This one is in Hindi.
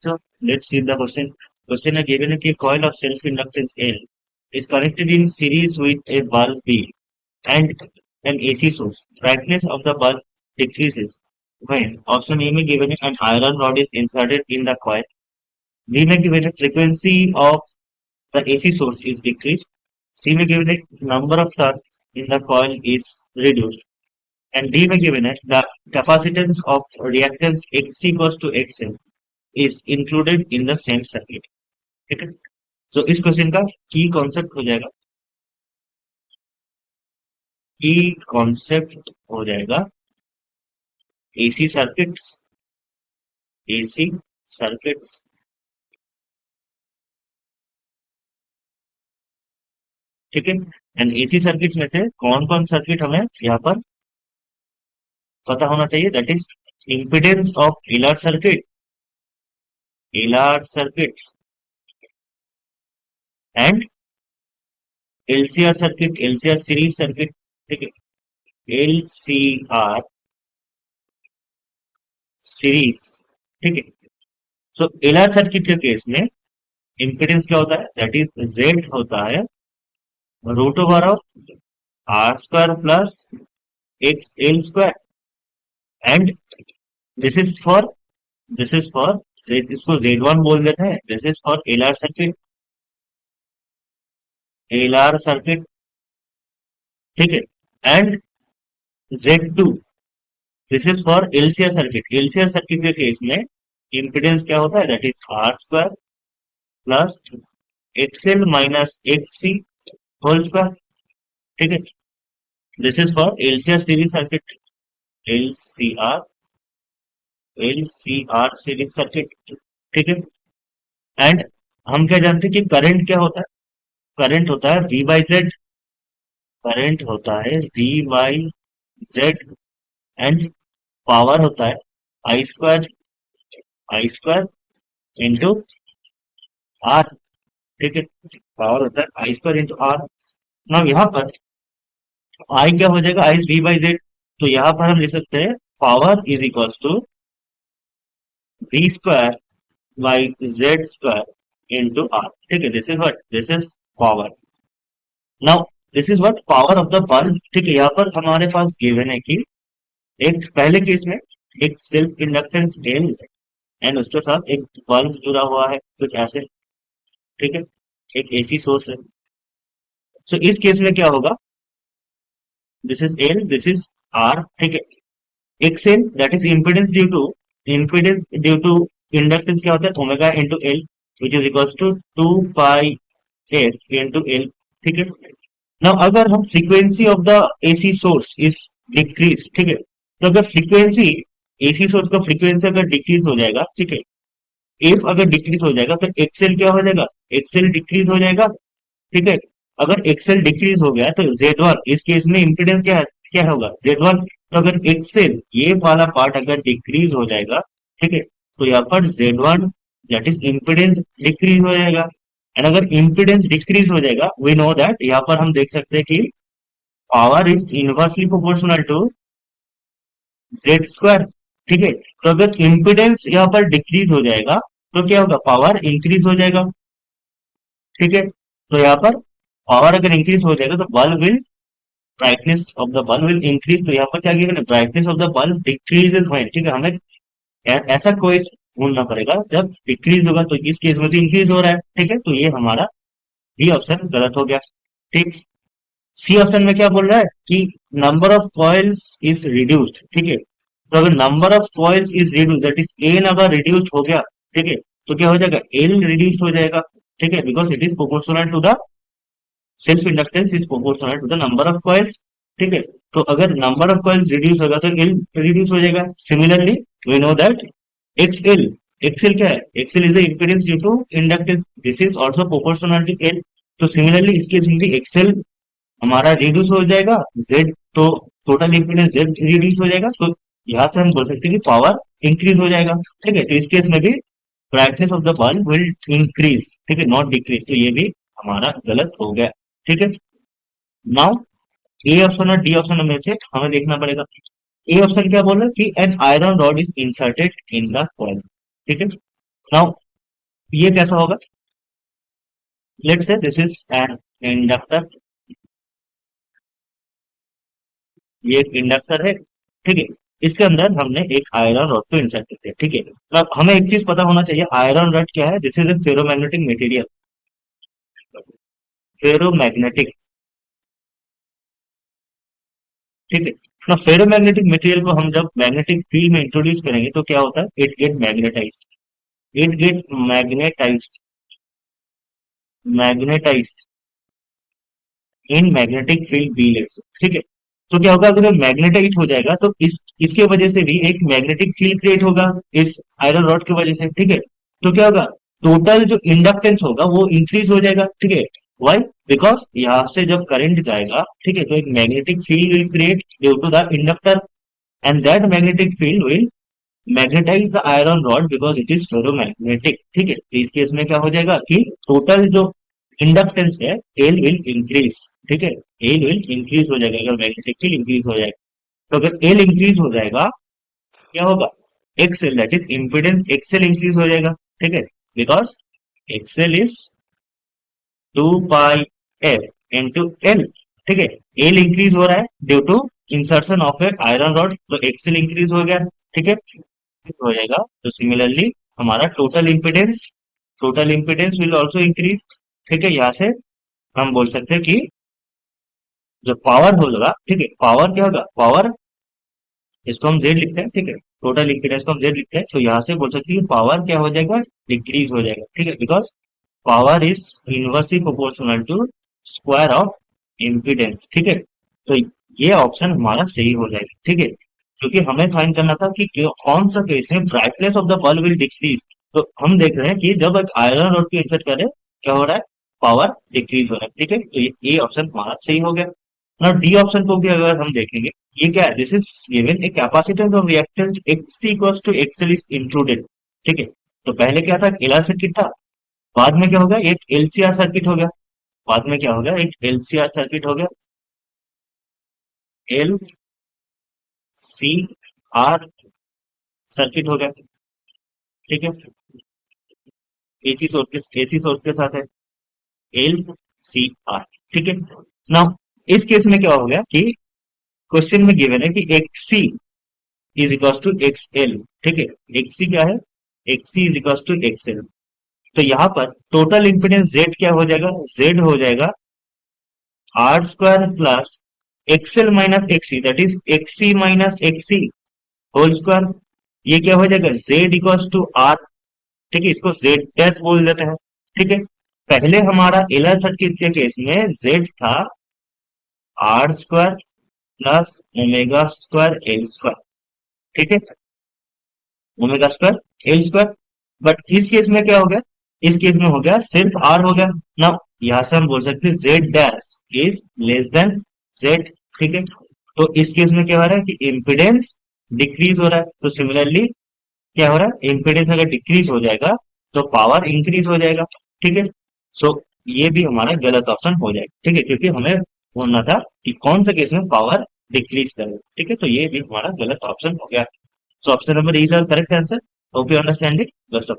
So let's see the question. Question is given a coil of self-inductance L is connected in series with a bulb B and an AC source. Brightness of the bulb decreases when option A may given an iron rod is inserted in the coil. B may given a frequency of the AC source is decreased. C may given a number of turns in the coil is reduced. And D may given it the capacitance of reactance X equals to XL is included in the same circuit. ठीक है, सो इस क्वेश्चन का की कॉन्सेप्ट हो जाएगा, की कॉन्सेप्ट हो जाएगा एसी सर्किट्स, एसी सर्किट्स। ठीक है, एंड एसी सर्किट्स में से कौन कौन सर्किट हमें यहाँ पर पता होना चाहिए, that is impedance of LR circuit, LR circuits and LCR circuit, LCR series circuit. ठीक है, एलसीआर सीरीज। ठीक है, सो एलआर सर्किट के केस में इम्पिडेंस क्या होता है, दैट इज जेड होता है root over of R square plus X L square. And this is for, this is for इसको जेड वन बोल देते हैं, this is for LR circuit, LR circuit. ठीक है, and Z two this is for LCR circuit, LCR circuit के केस में इम्पिडेंस क्या होता है, that is R square plus XL minus XC whole square. ठीक है, this is for LCR series circuit, LCR, LCR series circuit. ठीक है, एंड हम क्या जानते हैं कि करंट क्या होता है, करंट होता है वी बाई जेड, करंट होता है V by Z. And power होता है I square, I square into R. ठीक है, पावर होता है आई स्क्वायर इंटू आर। ना यहाँ पर आई क्या हो जाएगा, आई वी बाई जेड, तो यहाँ पर हम लिख सकते हैं power is equals to V square by Z square into R. ठीक है, this is what, this is power. Now this is what power of the bulb. ठीक है, यहाँ पर हमारे पास गिवन है कि एक पहले केस में एक सेल्फ इंडक्टेंस एल एंड उसके साथ एक बल्ब जुड़ा हुआ है कुछ ऐसे। ठीक है, एक एसी सोर्स है। सो इस केस में क्या होगा, this is L, this is R. ठीक है, XL that is impedance due to, impedance due to inductance क्या होता है omega into L which is equals to 2 pi F into L. ठीक है, नाउ अगर हम frequency of the AC source is decrease, ठीक है, तो अगर फ्रीक्वेंसी एसी सोर्स का फ्रीक्वेंसी अगर डिक्रीज हो जाएगा, ठीक है, इफ अगर डिक्रीज हो जाएगा तो एक्सएल क्या हो जाएगा, एक्सएल डिक्रीज हो जाएगा। ठीक है, अगर एक्सएल डिक्रीज हो गया तो जेड वन, इस केस में इंपिडेंस क्या है, क्या होगा जेड वन। तो अगर एक्सएल ये वाला पार्ट अगर डिक्रीज हो जाएगा, ठीक है, तो यहाँ पर Z one that is impedance decrease हो जाएगा। एंड अगर इंपिडेंस डिक्रीज हो जाएगा वी नो दैट यहाँ पर हम देख सकते हैं कि power is inversely proportional to Z square. ठीक है, तो अगर इंपिडेंस यहाँ पर डिक्रीज हो जाएगा तो क्या होगा, पावर इंक्रीज हो जाएगा। ठीक है, तो यहाँ पर पावर अगर इंक्रीज हो जाएगा तो bulb will, brightness of the bulb will increase. तो यहाँ पर क्या गिवन है, brightness of the bulb decreases when. ठीक है, हमें ऐसा कोई ढूंढना पड़ेगा जब डिक्रीज होगा, तो इस केस में तो इंक्रीज हो रहा है। ठीक है, तो ये हमारा बी ऑप्शन गलत हो गया। ठीक, सी ऑप्शन में क्या बोल रहा है कि number of coils is reduced. ठीक है, तो अगर number of coils is reduce that is an अगर रिड्यूस्ड हो गया, ठीक है, तो क्या हो जाएगा, एल रिड्यूस्ड हो जाएगा। ठीक है, because it is proportional to the self inductance is proportional to the number of coils. ठीक है, तो अगर नंबर ऑफ कॉइल्स रिड्यूस होगा तो एल रिड्यूस हो जाएगा। Similarly we know that XL, XL क्या है, XL is the impedance due to inductance, this is also proportional to L. तो सिमिलरली इसके केस में भी एक्सएल हमारा रिड्यूस हो जाएगा, जेड तो टोटल इंपीडेंस जेड रिड्यूस हो जाएगा, तो यहाँ से हम बोल सकते हैं कि पावर इंक्रीज हो जाएगा। ठीक है, तो इस केस में भी brightness of the bulb will increase, ठीक है, नॉट डिक्रीज। तो ये भी हमारा गलत हो गया। ठीक है, नाउ ए ऑप्शन और डी ऑप्शन में से हमें देखना पड़ेगा। ए ऑप्शन क्या बोल रहा है कि an iron rod is inserted in the coil. ठीक है, नाउ ये कैसा होगा? Let's say this is an inductor, ये एक इंडक्टर है, ठीक है। इसके अंदर हमने एक आयरन रॉड को इंसर्ट करते हैं, ठीक है। अब हमें एक चीज पता होना चाहिए, आयरन रॉड क्या है? This is a ferromagnetic material, ferromagnetic, ठीक है ना। फेरोमैग्नेटिक मटेरियल को हम जब मैग्नेटिक फील्ड में इंट्रोड्यूस करेंगे तो क्या होता है? It get magnetized, it get magnetized, magnetized in magnetic field B, let's, ठीक है। तो क्या होगा, अगर मैग्नेटाइज हो जाएगा तो इस इसके वजह से भी एक मैग्नेटिक फील्ड क्रिएट होगा इस आयरन रॉड की वजह से, ठीक है। तो क्या होगा, टोटल जो इंडक्टेंस होगा वो इंक्रीज हो जाएगा, ठीक है। वाई? बिकॉज यहाँ से जब करंट जाएगा, ठीक है, तो एक magnetic field will create due to the inductor, and that magnetic field will magnetize the iron rod because it is ferromagnetic, ठीक है। तो इस केस में क्या हो जाएगा कि टोटल जो इंडक्टेंस है, एल विल इंक्रीज, ठीक है। एल विल इंक्रीज हो जाएगा अगर मैग्नेटिक फील्ड इंक्रीज हो जाएगा। तो अगर एल इंक्रीज हो जाएगा, क्या होगा? XL, that is impedance XL increase हो जाएगा, ठीक है। Because XL is 2 pi F into L, ठीक है। एल इंक्रीज हो रहा है due to insertion of a iron rod, तो एक्सएल इंक्रीज हो गया, ठीक है, हो जाएगा। तो सिमिलरली हमारा total impedance will also increase, ठीक है। यहाँ से हम बोल सकते हैं कि जो पावर होगा, ठीक है, पावर क्या होगा? पावर, इसको हम जेड लिखते हैं, ठीक है। टोटल इम्पिडेंस को हम जेड लिखते हैं, तो यहाँ से बोल सकते हैं कि पावर क्या हो जाएगा? डिक्रीज हो जाएगा, ठीक है। Because power is inversely proportional to square of impedance, ठीक है। तो ये ऑप्शन हमारा सही हो जाएगा, ठीक है। क्योंकि हमें फाइंड करना था कि कौन सा केस में brightness of the bulb will decrease. तो हम देख रहे हैं कि जब एक आयरन रॉड को इंसर्ट करें, क्या हो रहा है? पावर डिक्रीज हो रहा है, ठीक है। तो ये ऑप्शन हमारा सही हो गया। ना डी ऑप्शन को भी अगर हम देखेंगे, ये क्या है? This is given a capacitance of reactance XC equals to XL is included, ठीक है। तो पहले क्या था? एलआर सर्किट था, बाद में क्या होगा? एक एलसीआर सर्किट हो गया, बाद में क्या हो गया? एक एलसीआर सर्किट हो गया, एल सी आर सर्किट हो गया, ठीक है। एसी सोर्स के साथ है, एल सी आर, ठीक है। नाउ इस केस में क्या हो गया कि क्वेश्चन में गिवन है कि XC is equal to X L, ठीक है। एक्सी क्या है? XC is equal to X L. तो यहाँ पर टोटल इंपिडेंस जेड क्या हो जाएगा? जेड हो जाएगा R square plus XL minus XC, that is XC minus XC whole square. ये क्या हो जाएगा? जेड इक्वल टू आर, ठीक है, इसको जेड डैश बोल देते हैं, ठीक है। पहले हमारा एलआर सर्किट के केस में जेड था R square plus omega square L square, ठीक है, omega square L square. But इस केस में क्या हो गया? इस केस में हो गया सिर्फ आर हो गया ना। यहां से हम बोल सकते हैं Z dash is less than Z, ठीक है। तो इस केस में क्या हो रहा है कि इम्पिडेंस डिक्रीज हो रहा है। तो सिमिलरली क्या हो रहा है? इम्पिडेंस अगर डिक्रीज हो जाएगा तो पावर इंक्रीज हो जाएगा, ठीक है। सो ये भी हमारा गलत ऑप्शन हो जाएगा, ठीक है, क्योंकि हमें बोलना था कि कौन सा केस में पावर डिक्रीज करेगा, ठीक है। तो ये भी हमारा गलत ऑप्शन हो गया। So option number is our correct answer. Hope you understand it. Best of